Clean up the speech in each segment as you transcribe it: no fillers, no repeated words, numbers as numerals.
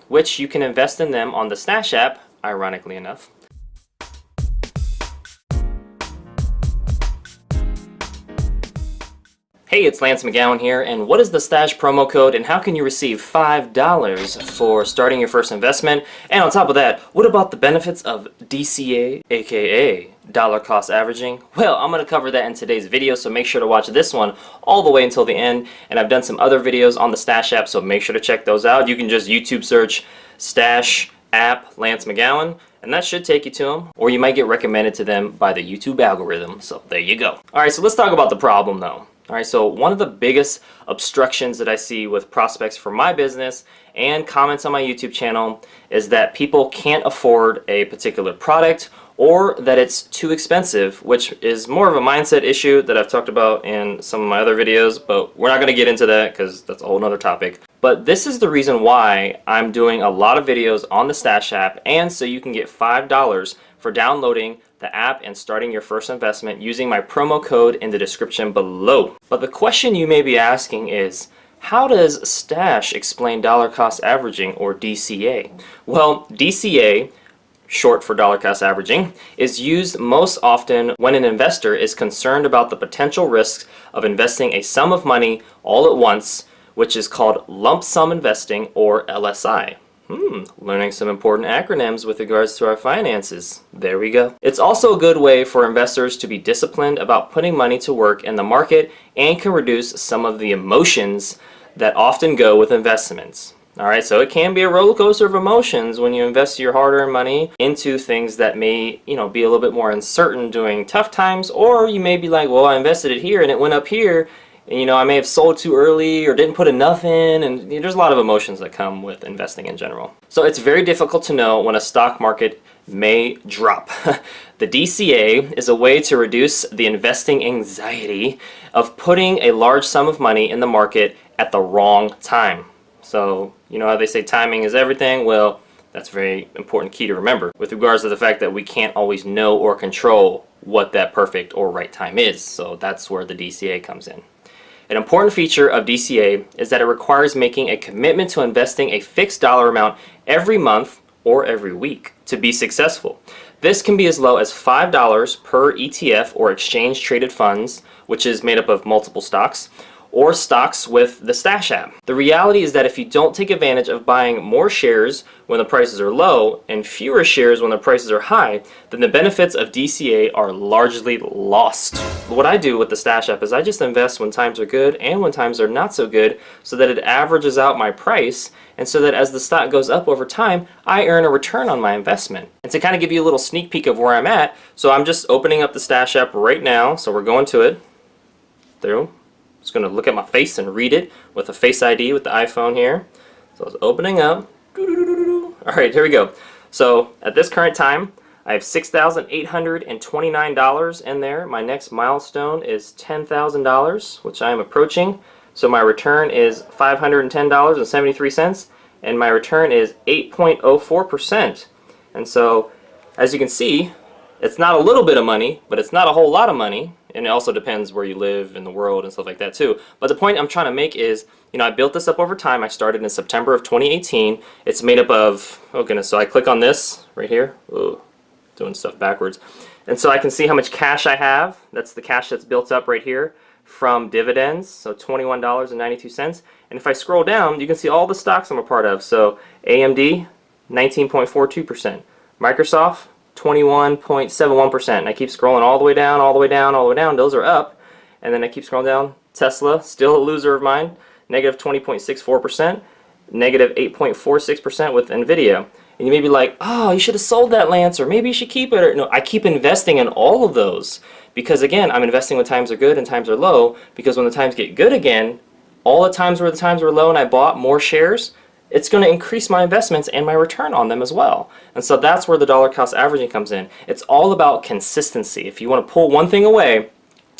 which you can invest in them on the Stash app, ironically enough. Hey, it's Lance McGowan here, and what is the Stash promo code and how can you receive $5 for starting your first investment? And on top of that, what about the benefits of DCA, aka dollar cost averaging? Well, I'm going to cover that in today's video, so make sure to watch this one all the way until the end. And I've done some other videos on the Stash app, so make sure to check those out. You can just YouTube search Stash app Lance McGowan, and that should take you to them, or you might get recommended to them by the YouTube algorithm. So there you go. Alright, so let's talk about the problem though. Alright, so one of the biggest obstructions that I see with prospects for my business and comments on my YouTube channel is that people can't afford a particular product or that it's too expensive, which is more of a mindset issue that I've talked about in some of my other videos, but we're not going to get into that because that's a whole nother topic. But this is the reason why I'm doing a lot of videos on the Stash app, and so you can get $5 for downloading the app and starting your first investment using my promo code in the description below. But the question you may be asking is, how does Stash explain dollar cost averaging, or DCA? Well, DCA, short for dollar cost averaging, is used most often when an investor is concerned about the potential risks of investing a sum of money all at once, which is called lump sum investing, or LSI. Learning some important acronyms with regards to our finances. There we go. It's also a good way for investors to be disciplined about putting money to work in the market and can reduce some of the emotions that often go with investments. Alright, so it can be a roller coaster of emotions when you invest your hard-earned money into things that may, be a little bit more uncertain during tough times, or you may be like, well, I invested it here and it went up here, and I may have sold too early or didn't put enough in, and there's a lot of emotions that come with investing in general. So it's very difficult to know when a stock market may drop. The DCA is a way to reduce the investing anxiety of putting a large sum of money in the market at the wrong time. So, how they say timing is everything? Well, that's a very important key to remember with regards to the fact that we can't always know or control what that perfect or right time is. So that's where the DCA comes in. An important feature of DCA is that it requires making a commitment to investing a fixed dollar amount every month or every week to be successful. This can be as low as $5 per ETF or exchange traded funds, which is made up of multiple stocks, or stocks with the Stash app. The reality is that if you don't take advantage of buying more shares when the prices are low and fewer shares when the prices are high, then the benefits of DCA are largely lost. What I do with the Stash app is I just invest when times are good and when times are not so good, so that it averages out my price, and so that as the stock goes up over time, I earn a return on my investment. And to kind of give you a little sneak peek of where I'm at, so I'm just opening up the Stash app right now, so we're going to it. There. Just going to look at my face and read it with a Face ID with the iPhone here. So it's opening up. Alright, here we go. So at this current time, I have $6,829 in there. My next milestone is $10,000, which I am approaching. So my return is $510.73, and my return is 8.04%. And so, as you can see, it's not a little bit of money, but it's not a whole lot of money. And it also depends where you live in the world and stuff like that too. But the point I'm trying to make is, I built this up over time. I started in September of 2018. It's made up of, oh goodness, so I click on this right here. Ooh, doing stuff backwards. And so I can see how much cash I have. That's the cash that's built up right here from dividends, so $21.92. And if I scroll down, you can see all the stocks I'm a part of. So AMD, 19.42%. Microsoft, 21.71%. And I keep scrolling all the way down, all the way down, all the way down. Those are up. And then I keep scrolling down. Tesla, still a loser of mine, negative 20.64%, negative 8.46% with Nvidia. And you may be like, oh, you should have sold that, Lance, or maybe you should keep it. Or, no, I keep investing in all of those because, again, I'm investing when times are good and times are low, because when the times get good again, all the times where the times were low and I bought more shares, it's going to increase my investments and my return on them as well. And so that's where the dollar cost averaging comes in. It's all about consistency. If you want to pull one thing away,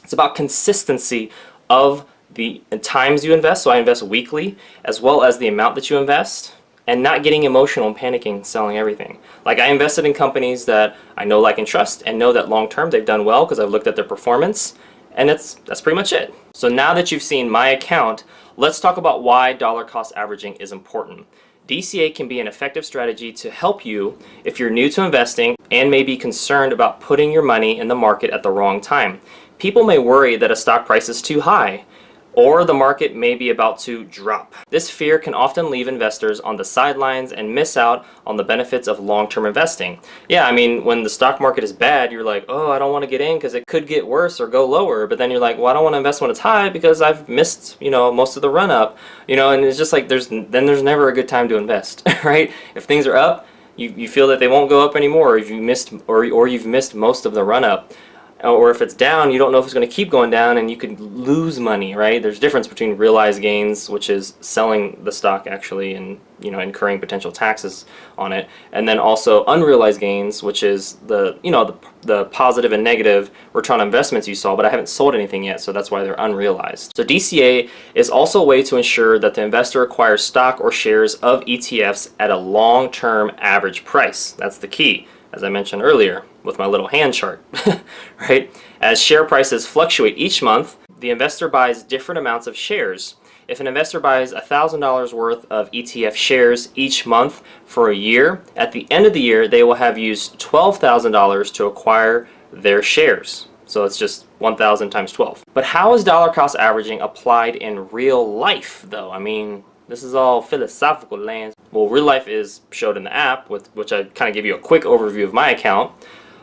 it's about consistency of the times you invest. So I invest weekly, as well as the amount that you invest, and not getting emotional and panicking selling everything. Like, I invested in companies that I know, like, and trust, and know that long term they've done well because I've looked at their performance, and that's pretty much it. So now that you've seen my account, let's talk about why dollar cost averaging is important. DCA can be an effective strategy to help you if you're new to investing and may be concerned about putting your money in the market at the wrong time. People may worry that a stock price is too high or the market may be about to drop. This fear can often leave investors on the sidelines and miss out on the benefits of long-term investing. Yeah, I mean, when the stock market is bad, you're like, oh, I don't want to get in because it could get worse or go lower. But then you're like, well, I don't want to invest when it's high because I've missed, most of the run up, and it's just like there's never a good time to invest, right? If things are up, you feel that they won't go up anymore, or if you missed or you've missed most of the run up. Or if it's down, you don't know if it's going to keep going down and you could lose money, right? There's a difference between realized gains, which is selling the stock actually and incurring potential taxes on it, and then also unrealized gains, which is the positive and negative return on investments you saw, but I haven't sold anything yet, so that's why they're unrealized. So DCA is also a way to ensure that the investor acquires stock or shares of ETFs at a long-term average price. That's the key, as I mentioned earlier with my little hand chart, right? As share prices fluctuate each month, the investor buys different amounts of shares. If an investor buys $1,000 worth of ETF shares each month for a year, at the end of the year, they will have used $12,000 to acquire their shares. So it's just 1,000 times 12. But how is dollar cost averaging applied in real life, though? I mean, this is all philosophical land. Well, real life is showed in the app, which I kind of give you a quick overview of my account.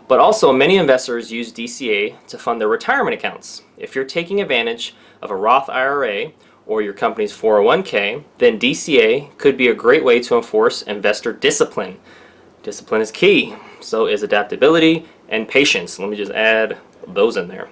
But also, many investors use DCA to fund their retirement accounts. If you're taking advantage of a Roth IRA or your company's 401k, then DCA could be a great way to enforce investor discipline. Discipline is key. So is adaptability and patience. Let me just add those in there.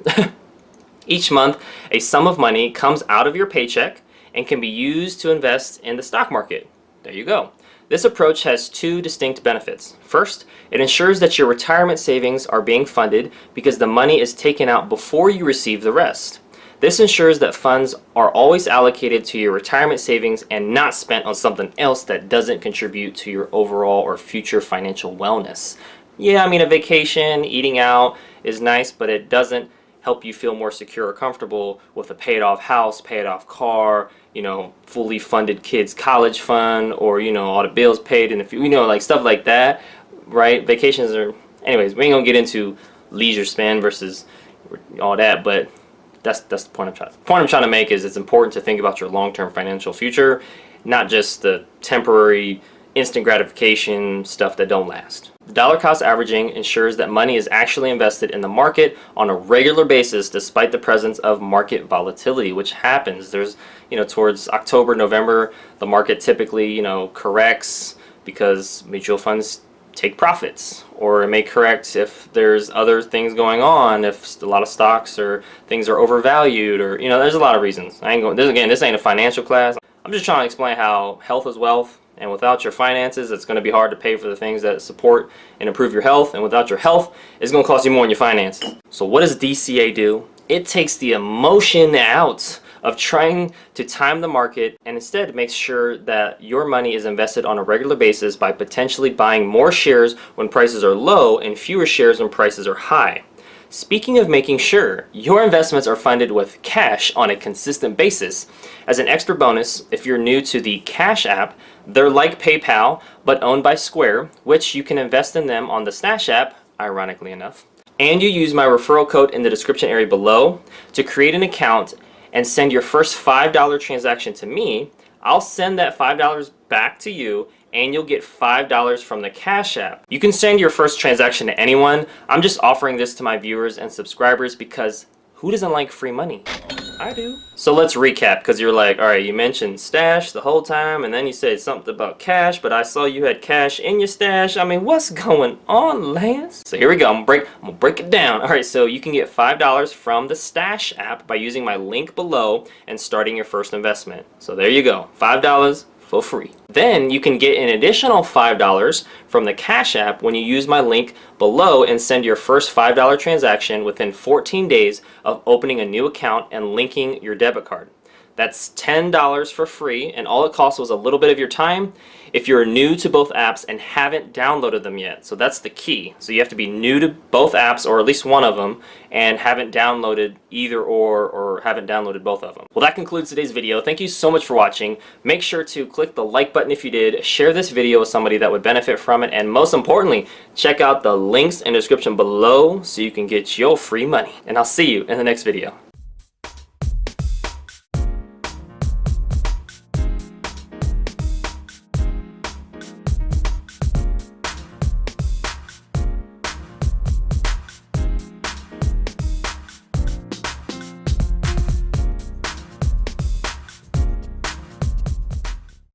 Each month, a sum of money comes out of your paycheck and can be used to invest in the stock market. There you go. This approach has two distinct benefits. First, it ensures that your retirement savings are being funded because the money is taken out before you receive the rest. This ensures that funds are always allocated to your retirement savings and not spent on something else that doesn't contribute to your overall or future financial wellness. Yeah, I mean, a vacation, eating out is nice, but it doesn't help you feel more secure or comfortable with a paid off house, paid off car, fully funded kids college fund, or all the bills paid in the future, like stuff like that, right? Vacations are, anyways, we ain't gonna get into leisure spend versus all that, but that's the point I'm trying to make is it's important to think about your long-term financial future, not just the temporary instant gratification stuff that don't last. Dollar cost averaging ensures that money is actually invested in the market on a regular basis despite the presence of market volatility, which happens. There's, towards October, November, the market typically, corrects because mutual funds take profits, or it may correct if there's other things going on, if a lot of stocks or things are overvalued, or, there's a lot of reasons. This ain't a financial class. I'm just trying to explain how health is wealth. And without your finances, it's going to be hard to pay for the things that support and improve your health. And without your health, it's going to cost you more in your finances. So what does DCA do? It takes the emotion out of trying to time the market and instead makes sure that your money is invested on a regular basis by potentially buying more shares when prices are low and fewer shares when prices are high. Speaking of making sure, your investments are funded with cash on a consistent basis. As an extra bonus, if you're new to the Cash app, they're like PayPal, but owned by Square, which you can invest in them on the Stash app, ironically enough. And you use my referral code in the description area below to create an account and send your first $5 transaction to me. I'll send that $5 back to you and you'll get $5 from the Cash app. You can send your first transaction to anyone. I'm just offering this to my viewers and subscribers because who doesn't like free money? I do. So let's recap, because you're like, all right, you mentioned Stash the whole time and then you said something about Cash, but I saw you had cash in your stash. I mean, what's going on, Lance? So here we go. I'm gonna break it down. All right, so you can get $5 from the Stash app by using my link below and starting your first investment. So there you go, $5 for free. Then you can get an additional $5 from the Cash app when you use my link below and send your first $5 transaction within 14 days of opening a new account and linking your debit card. That's $10 for free, and all it costs was a little bit of your time if you're new to both apps and haven't downloaded them yet. So that's the key. So you have to be new to both apps, or at least one of them, and haven't downloaded either or haven't downloaded both of them. Well, that concludes today's video. Thank you so much for watching. Make sure to click the like button if you did, share this video with somebody that would benefit from it, and most importantly, check out the links in the description below so you can get your free money. And I'll see you in the next video.